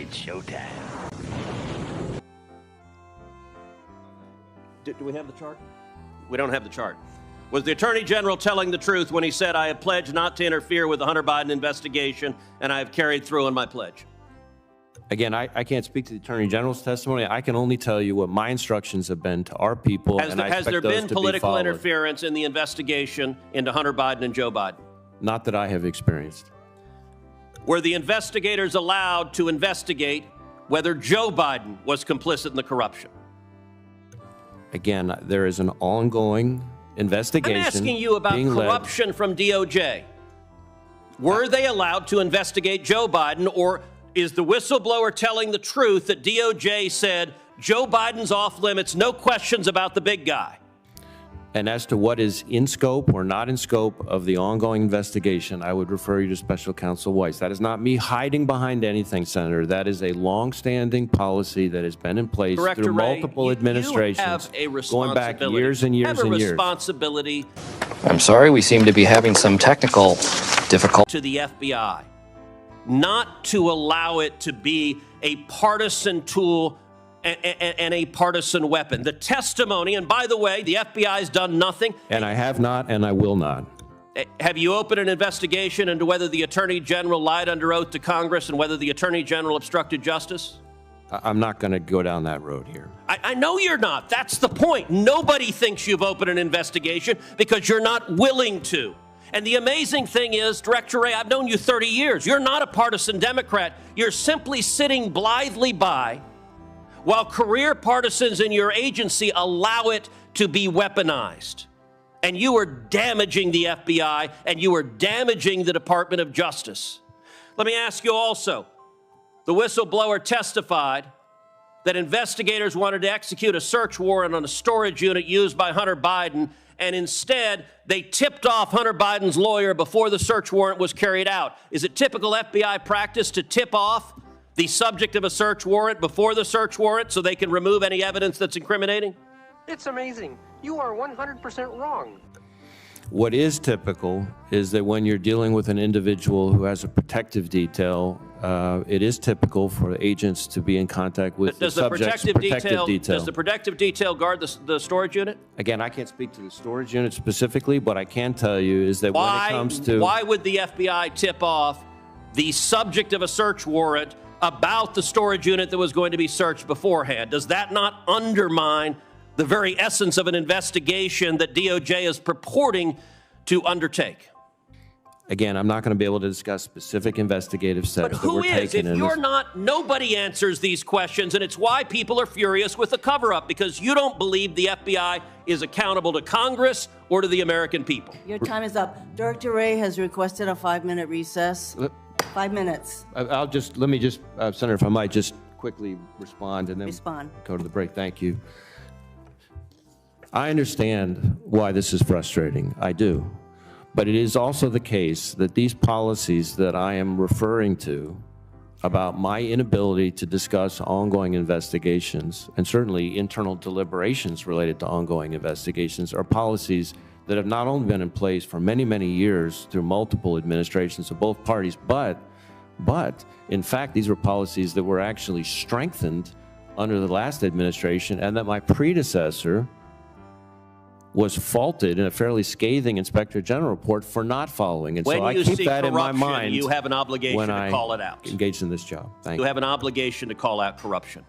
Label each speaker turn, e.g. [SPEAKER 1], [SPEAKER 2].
[SPEAKER 1] It's showtime.
[SPEAKER 2] Do we have the chart? We don't have the chart. Was the Attorney General telling the truth when he said, I have pledged not to interfere with the Hunter Biden investigation, and I have carried through on my pledge?
[SPEAKER 3] Again, I can't speak to the Attorney General's testimony. I can only tell you what my instructions have been to our people, and I expect
[SPEAKER 2] Has there
[SPEAKER 3] those
[SPEAKER 2] been
[SPEAKER 3] to be
[SPEAKER 2] political
[SPEAKER 3] followed.
[SPEAKER 2] interference in the investigation into Hunter Biden and Joe Biden?
[SPEAKER 3] Not that I have experienced.
[SPEAKER 2] Were the investigators allowed to investigate whether Joe Biden was complicit in the corruption?
[SPEAKER 3] Again, there is an ongoing investigation.
[SPEAKER 2] I'm asking you about corruption from DOJ. Were they allowed to investigate Joe Biden, or is the whistleblower telling the truth that DOJ said Joe Biden's off limits, no questions about the big guy?
[SPEAKER 3] And as to what is in scope or not in scope of the ongoing investigation, I would refer you to Special Counsel Weiss. That is not me hiding behind anything, Senator. That is a long-standing policy that has been in place
[SPEAKER 2] Director
[SPEAKER 3] through
[SPEAKER 2] Wray,
[SPEAKER 3] multiple administrations,
[SPEAKER 2] you have a
[SPEAKER 3] going back years and years and years.
[SPEAKER 2] You have a responsibility
[SPEAKER 4] I'm sorry, we seem to be having some technical difficulty.
[SPEAKER 2] to the FBI, not to allow it to be a partisan tool and a partisan weapon. The testimony, and by the way, the FBI has done nothing.
[SPEAKER 3] And I have not, and I will not.
[SPEAKER 2] Have you opened an investigation into whether the Attorney General lied under oath to Congress and whether the Attorney General obstructed justice?
[SPEAKER 3] I'm not going to go down that road here.
[SPEAKER 2] I know you're not. That's the point. Nobody thinks you've opened an investigation because you're not willing to. And the amazing thing is, Director Wray, I've known you 30 years. You're not a partisan Democrat. You're simply sitting blithely by while career partisans in your agency allow it to be weaponized. And you are damaging the FBI, and you are damaging the Department of Justice. Let me ask you also, the whistleblower testified that investigators wanted to execute a search warrant on a storage unit used by Hunter Biden, and instead they tipped off Hunter Biden's lawyer before the search warrant was carried out. Is it typical FBI practice to tip off the subject of a search warrant before the search warrant so they can remove any evidence that's incriminating?
[SPEAKER 5] It's amazing. You are 100% wrong.
[SPEAKER 3] What is typical is that when you're dealing with an individual who has a protective detail, it is typical for agents to be in contact with the subject's protective detail.
[SPEAKER 2] Does the protective detail guard the storage unit?
[SPEAKER 3] Again, I can't speak to the storage unit specifically, but I can tell you is that when it comes to...
[SPEAKER 2] Why would the FBI tip off the subject of a search warrant about the storage unit that was going to be searched beforehand? Does that not undermine the very essence of an investigation that DOJ is purporting to undertake?
[SPEAKER 3] Again, I'm not going to be able to discuss specific investigative steps
[SPEAKER 2] But
[SPEAKER 3] that
[SPEAKER 2] who
[SPEAKER 3] we're
[SPEAKER 2] is?
[SPEAKER 3] taking.
[SPEAKER 2] If you're not, nobody answers these questions, and it's why people are furious with the cover-up, because you don't believe the FBI is accountable to Congress or to the American people.
[SPEAKER 6] Your time is up. Director Wray has requested a 5-minute recess. 5 minutes.
[SPEAKER 3] Let me just, Senator, if I might just quickly respond and then go to the break. Thank you. I understand why this is frustrating. I do. But it is also the case that these policies that I am referring to about my inability to discuss ongoing investigations, and certainly internal deliberations related to ongoing investigations, are policies that have not only been in place for many, many years through multiple administrations of both parties, but in fact, these were policies that were actually strengthened under the last administration, and that my predecessor was faulted in a fairly scathing Inspector General report for not following. And so I keep that in my mind.
[SPEAKER 2] You have an obligation
[SPEAKER 3] when
[SPEAKER 2] to
[SPEAKER 3] I
[SPEAKER 2] call it out.
[SPEAKER 3] Engaged in this job. Thank you.
[SPEAKER 2] You have an obligation to call out corruption.